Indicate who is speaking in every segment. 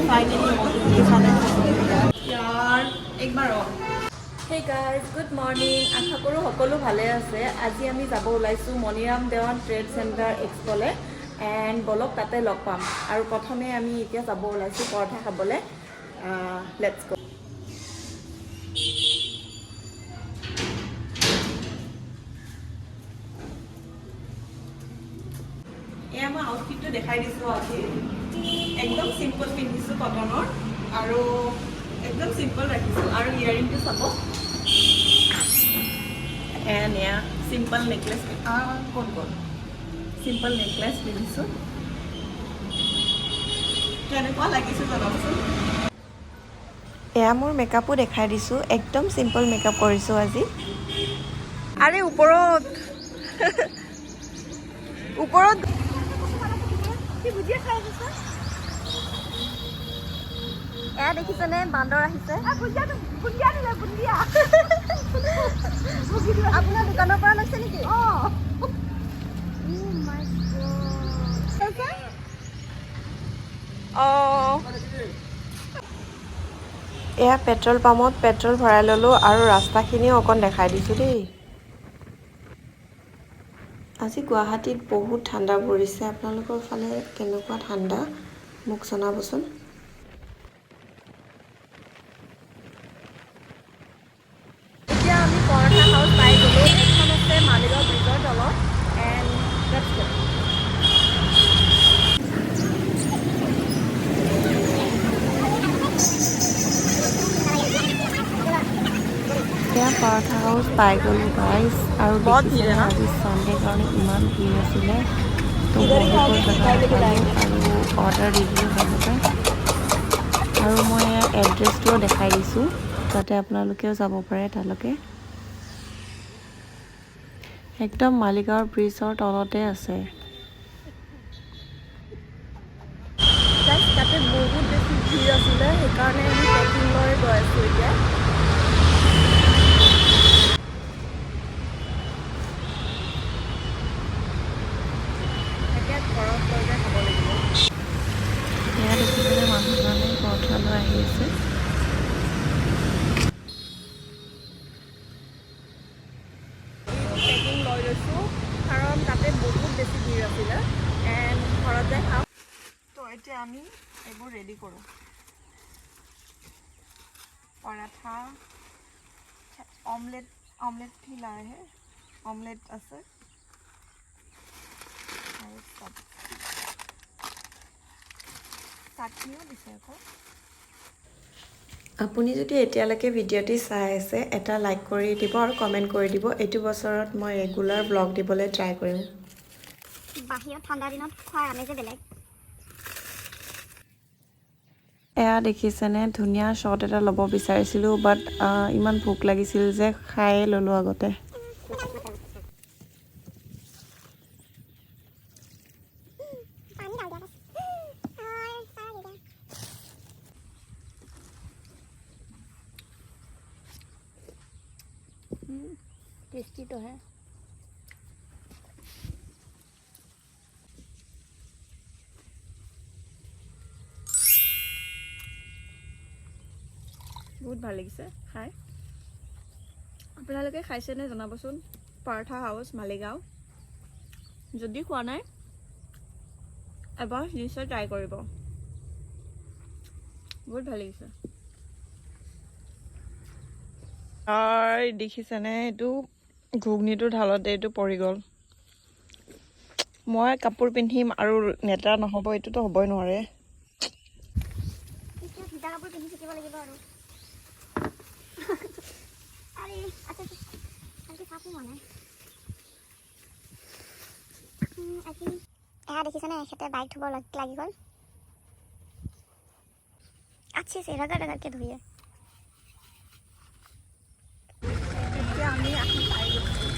Speaker 1: Hey guys, good morning. আশা কৰোঁ সকলো ভালে আছে। আজি আমি যাব ওলাইছোঁ Maniram Dewan trade centre explore and vlog তাতে লগ পাম। আৰু প্ৰথমে আমি এতিয়া যাব ওলাইছোঁ পৰঠা খাবলৈ। লেটছ গো। এয়া মই আউটফিটটো দেখাই দিছোঁ আজি। একদম চিম্পল পিন্ধিছোঁ কটনৰ আৰু একদম চিম্পল ৰাখিছোঁ। আৰু ইয়াৰিংটো চাব। এণ্ড এয়া চিম্পল নেকলেছ কোন চিম্পল নেকলেছ পিন্ধিছোঁ। কেনেকুৱা লাগিছে জনাবচোন। এয়া মোৰ মেকআপো দেখাই দিছোঁ। একদম চিম্পল মেকআপ কৰিছোঁ আজি। আৰে ওপৰত এয়া দেখিছেনে বান্দৰ আহিছে। আপোনাৰ দোকানৰ পৰা লৈছে নেকি? এয়া পেট্ৰল পাম্পত পেট্ৰল ভৰাই ল'লোঁ আৰু ৰাস্তাখিনিও অকণ দেখাই দিছোঁ দেই। আজি গুৱাহাটীত বহুত ঠাণ্ডা পৰিছে। আপোনালোকৰ ফালে কেনেকুৱা ঠাণ্ডা মোক জনাবচোন। এতিয়া আমি পৰঠা হাউচ পাই গ'লোঁ। এখন আছে মালিগাঁও ব্ৰিজৰ তলত এণ্ড লেটছ গো। এতিয়া পৰঠা হাউচ পাই গ'লোঁ গাইজ। আৰু দেখিছে আজি চানডে কাৰণে ইমান ভিৰ আছিলে। তো বহিব জেগা নাপালোঁ আৰু অৰ্ডাৰ দি দিলোঁ চবতে। আৰু মই ইয়াৰ এড্ৰেছটোও দেখাই দিছোঁ যাতে আপোনালোকেও যাব পাৰে তালৈকে। একদম মালিগাঁৱৰ ব্ৰিজৰ তলতে আছে। তাতে বহুত বেছি ভিৰ আছিলে, সেইকাৰণে আমি পেকিং লৈ গৈ আছোঁ এতিয়া। এতিয়া ঘৰত লৈ যাই খাব লাগিব। এয়া দেখিবলৈ মানুহজনে পৰঠা লৈ আহি আছে। পেকিং লৈ লৈছোঁ কাৰণ তাতে বহুত বেছি ভিৰ আছিলে এণ্ড ঘৰত যাই খাওঁ। তো এতিয়া আমি এইবোৰ ৰেডি কৰোঁ। পৰাঠা অমলেট भी लाए हैं। অমলেট আছে আৰু চাটনিও দিছে আকৌ। আপুনি যদি এতিয়ালৈকে ভিডিঅ'টি চাই আছে এটা লাইক কৰি দিব আৰু কমেণ্ট কৰি দিব। এইটো বছৰত মই ৰেগুলাৰ ব্লগ দিবলৈ ট্ৰাই কৰিম। বাহিৰত ঠাণ্ডা দিনত খোৱাৰ আমেজে বেলেগ। এয়া দেখিছেনে ধুনীয়া শ্বট এটা ল'ব বিচাৰিছিলোঁ বাট ইমান ভোক লাগিছিল যে খায়ে ল'লোঁ আগতে। टेस्टी तो है। बहुत ভাল লাগিছে খাই। আপোনালোকে খাইছেনে জনাবচোন। পৰঠা হাউচ মালিগাঁও যদি খোৱা নাই এবাৰ নিশ্চয় ট্ৰাই কৰিব। বহুত ভাল লাগিছে। দেখিছেনে এইটো ঘুগনিটোৰ ঢালতে এইটো পৰি গ'ল। মই কাপোৰ পিন্ধিম আৰু নেতা নহ'ব, এইটোতো হ'বই নোৱাৰে। দেখিছেনে এখেতে বাইক ধুব লাগি গ'ল। अच्छे से रगड़ रगड़ के धोइए। আমি এখন পাই গৈছোঁ।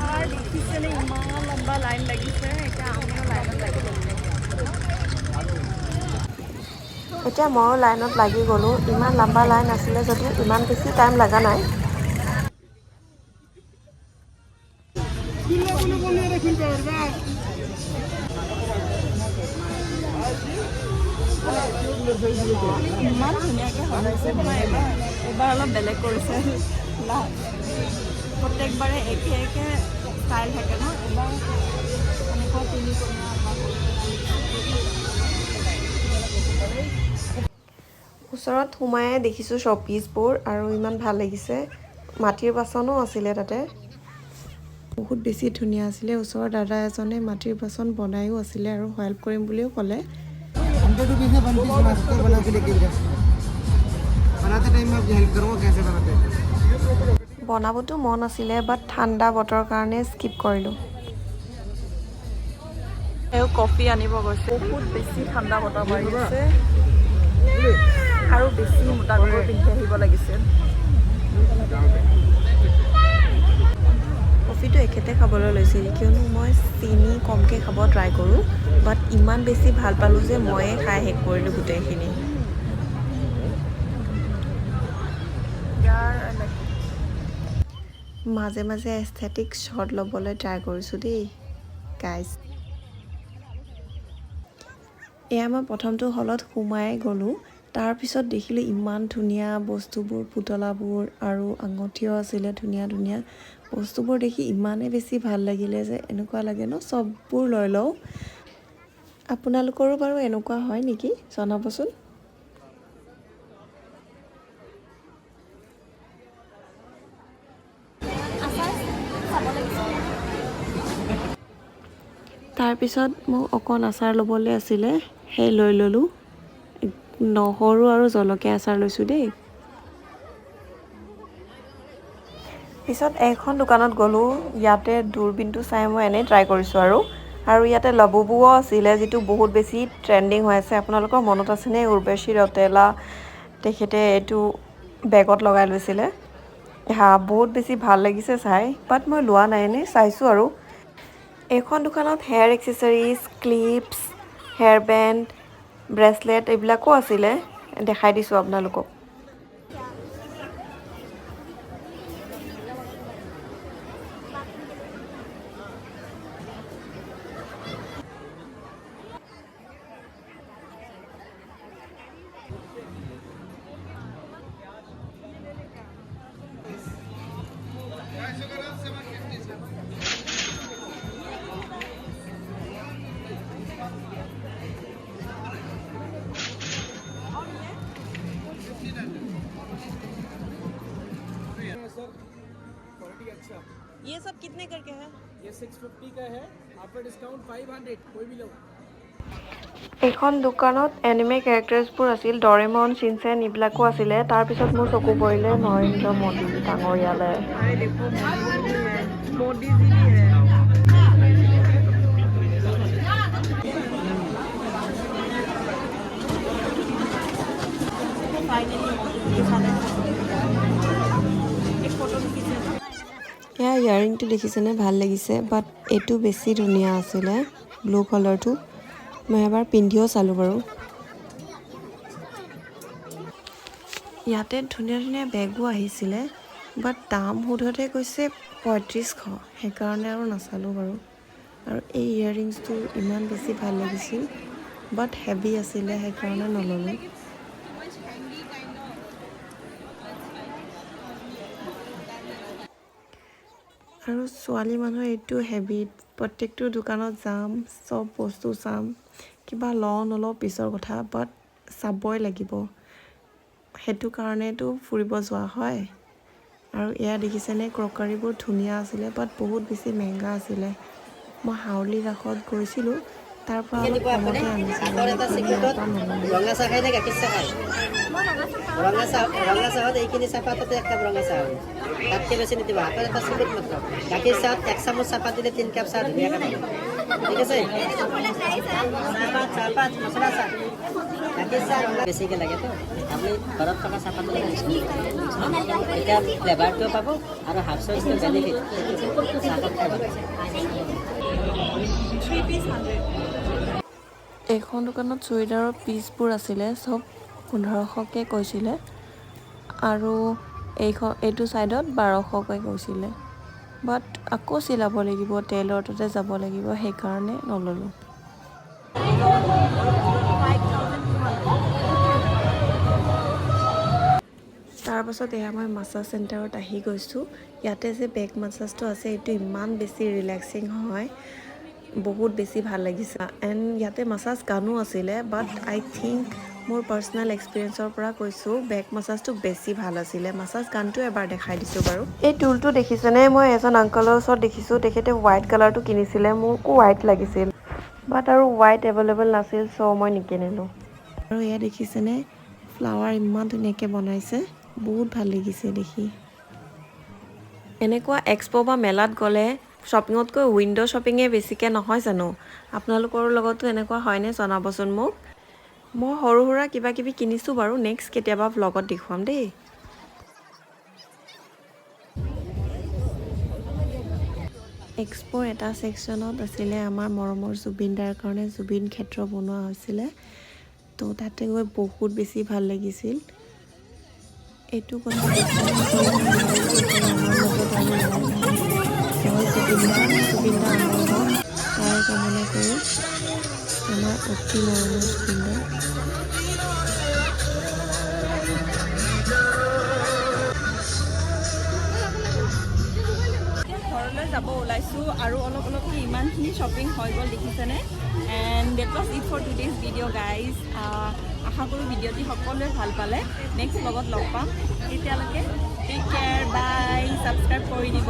Speaker 1: আর দেখিছেনে ইমান লম্বা লাইন লাগিছে। এতিয়া আমিও লাইনত লাগি গ'লোঁ। এতিয়া ময়ো লাইনত লাগি গ'লোঁ। ইমান লম্বা লাইন আছিলে যদিও ইমান বেছি টাইম লগা নাই। ইমান ধুনীয়াকৈ সজাইছে মই এইবাৰ অলপ বেলেগ কৰিছে প্ৰত্যেকবাৰে একে একে ষ্টাইল থাকে ন এইবাৰ এনেকুৱা তিনি কোণীয়া ওচৰত সোমাই দেখিছোঁ শ্ব'পিচবোৰ আৰু ইমান ভাল লাগিছে মাটিৰ বাচনো আছিলে তাতে বহুত বেছি ধুনীয়া আছিলে ওচৰৰ দাদা এজনে মাটিৰ বাচন বনায়ো আছিলে আৰু হেল্প কৰিম বুলিও ক'লে বনাবতো মন আছিলে বাট ঠাণ্ডা বতৰৰ কাৰণে স্কিপ কৰিলোঁ এও কফি আনিব গৈছে বহুত বেছি ঠাণ্ডা বতৰ মাৰি আছে আৰু বেছি মোটা কাপোৰ পিন্ধি আহিব লাগিছিল কফিটো একেতে খাবলৈ লৈছিল কিয়নো মই চেনি কমকৈ খাব ট্ৰাই কৰোঁ বাট ইমান বেছি ভাল পালোঁ যে ময়ে খাই শেষ কৰিলোঁ গোটেইখিনি মাজে মাজে এস্থেটিক শ্বট ল'বলৈ ট্ৰাই কৰিছোঁ দেই গাইজ এয়া মই প্ৰথমটো হলত সোমাই গ'লোঁ তাৰপিছত দেখিলোঁ ইমান ধুনীয়া বস্তুবোৰ পুতলাবোৰ আৰু আঙঠিও আছিলে ধুনীয়া ধুনীয়া বস্তুবোৰ দেখি ইমানেই বেছি ভাল লাগিলে যে এনেকুৱা লাগে ন চববোৰ লৈ লওঁ আপোনালোকৰো বাৰু এনেকুৱা হয় নেকি জনাবচোন তাৰপিছত মোক অকণ আচাৰ ল'বলৈ আছিলে সেই লৈ ল'লোঁ নহৰু আৰু জলকীয়া আচাৰ লৈছোঁ দেই পিছত এখন দোকানত গ'লোঁ ইয়াতে দূৰবীনটো চাই মই এনেই ট্ৰাই কৰিছোঁ আৰু ইয়াতে লবুবুও আছিলে যিটো বহুত বেছি ট্ৰেণ্ডিং হৈ আছে আপোনালোকৰ মনত আছেনে উৰ্বশী ৰৌতেলা তেখেতে এইটো বেগত লগাই লৈছিলে হা বহুত বেছি ভাল লাগিছে চাই বাট মই লোৱা নাই এনেই চাইছোঁ আৰু এইখন দোকানত hair accessories clips hair band bracelet এইবিলাকো আছিলে দেখাই দিছোঁ আপোনালোকক ये सब कितने करके है
Speaker 2: ये 650 का है आफ्टर डिस्काउंट 500 कोई भी लो
Speaker 1: এইখন দোকানত এনিমে কেৰেক্টাৰ্ছবোৰ আছিল ডৰেমন চিনচেন এইবিলাকো আছিলে তাৰপিছত মোৰ চকু পৰিলে নৰেন্দ্ৰ মোদী ডাঙৰীয়ালৈ এয়া ইয়াৰিংটো দেখিছেনে ভাল লাগিছে বাট এইটো বেছি ধুনীয়া আছিলে ব্লু কালাৰটো মই এবাৰ পিন্ধিও চালোঁ বাৰু ইয়াতে ধুনীয়া ধুনীয়া বেগো আহিছিলে বাট দাম সোধোতে কৈছে ৩৫০০ সেইকাৰণে আৰু নাচালোঁ বাৰু আৰু এই ইয়াৰিংছটো ইমান বেছি ভাল লাগিছিল বাট হেভি আছিলে সেইকাৰণে নল'লোঁ আৰু ছোৱালী মানুহৰ এইটো হেবিট প্ৰত্যেকটো দোকানত যাম চব বস্তু চাম কিবা লওঁ নলওঁ পিছৰ কথা বাট চাবই লাগিব সেইটো কাৰণেতো ফুৰিব যোৱা হয় আৰু এয়া দেখিছেনে ক্ৰকাৰীবোৰ ধুনীয়া আছিলে বাট বহুত বেছি মেংগা আছিলে মই হাউলি ৰাসত গৈছিলোঁ তাৰ পৰা অলপ কমতে আনিছিলোঁ
Speaker 3: ৰঙা চাহ খাই নে গাখীৰ চাহ খায় ৰঙা চাহত এইখিনি চাহপাততে এক কাপ ৰঙা চাহ হয় তাতকৈ বেছি নিদিব হাতত এটা চিকুট মাত্ৰ গাখীৰ চাহত 1 চামুচ চাহপাত দিলে 3 কাপ চাহ ধুনীয়াকৈ পাব ঠিক আছে চাহপাত মছলা চাহ গাখীৰ চাহ বেছিকৈ লাগেতো আপুনি ঘৰত থকা চাহপাত এতিয়া ফ্লেভাৰটো পাব আৰু হাফছৰ যিটো বেনিফিট চাহপাত খাই ভাল
Speaker 1: এইখন দোকানত চুৰিদাৰৰ পিচবোৰ আছিলে চব 1500কৈ কৈছিলে আৰু এইটো ছাইডত 1200কৈ কৈছিলে বাট আকৌ চিলাব লাগিব টেইলৰ তাতে যাব লাগিব সেইকাৰণে নল'লোঁ তাৰপাছত এয়া মই মাছাজ চেণ্টাৰত আহি গৈছোঁ ইয়াতে যে বেক মাছাজটো আছে এইটো ইমান বেছি ৰিলেক্সিং হয় বহুত বেছি ভাল লাগিছে এণ্ড ইয়াতে মাছাজ গানো আছিলে বাট আই থিংক মোৰ পাৰ্চনেল এক্সপিৰিয়েঞ্চৰ পৰা কৈছোঁ বেক মাছাজটো বেছি ভাল আছিলে মাছাজ গানটো এবাৰ দেখাই দিছোঁ বাৰু এই টুলটো দেখিছেনে মই এজন আংকলৰ ওচৰত দেখিছোঁ তেখেতে হোৱাইট কালাৰটো কিনিছিলে মোকো হোৱাইট লাগিছিল বাট আৰু হোৱাইট এভেইলেবল নাছিল চ' মই নিকিনিলোঁ আৰু এয়া দেখিছেনে ফ্লাৱাৰ ইমান ধুনীয়াকৈ বনাইছে বহুত ভাল লাগিছে দেখি এনেকুৱা এক্সপো বা মেলাত গ'লে শ্বপিঙতকৈ উইণ্ড' শ্বপিঙে বেছিকৈ নহয় জানো আপোনালোকৰ লগতো এনেকুৱা হয়নে জনাবচোন মোক মই সৰু সুৰা কিবা কিবি কিনিছোঁ বাৰু নেক্সট কেতিয়াবা ভ্লগত দেখুৱাম দেই এক্সপোৰ এটা ছেকশ্যনত আছিলে আমাৰ মৰমৰ জুবিনদাৰ কাৰণে জুবিন ক্ষেত্ৰ বনোৱা হৈছিলে তো তাতে গৈ বহুত বেছি ভাল লাগিছিল এইটো কথা বিশ্বাস কৰিব নোৱাৰি যে আমাৰ লগত আৰু নাই জয় জুবিনদা অমৰ হওক তাৰে কামনা কৰোঁ আমাৰ অতি মৰমৰ জুবিনদা
Speaker 4: ঘৰলৈ যাব ওলাইছোঁ আৰু অলপ অলপকৈ ইমানখিনি শ্বপিং হৈ গ'ল দেখিছেনে and that was it for today's video' guys আশা কৰোঁ ভিডিঅ'টি সকলোৱে ভাল পালে নেক্সট ব্লগত লগ পাম তেতিয়ালৈকে টেক কেয়াৰ বাই ছাবস্ক্ৰাইব কৰি দিব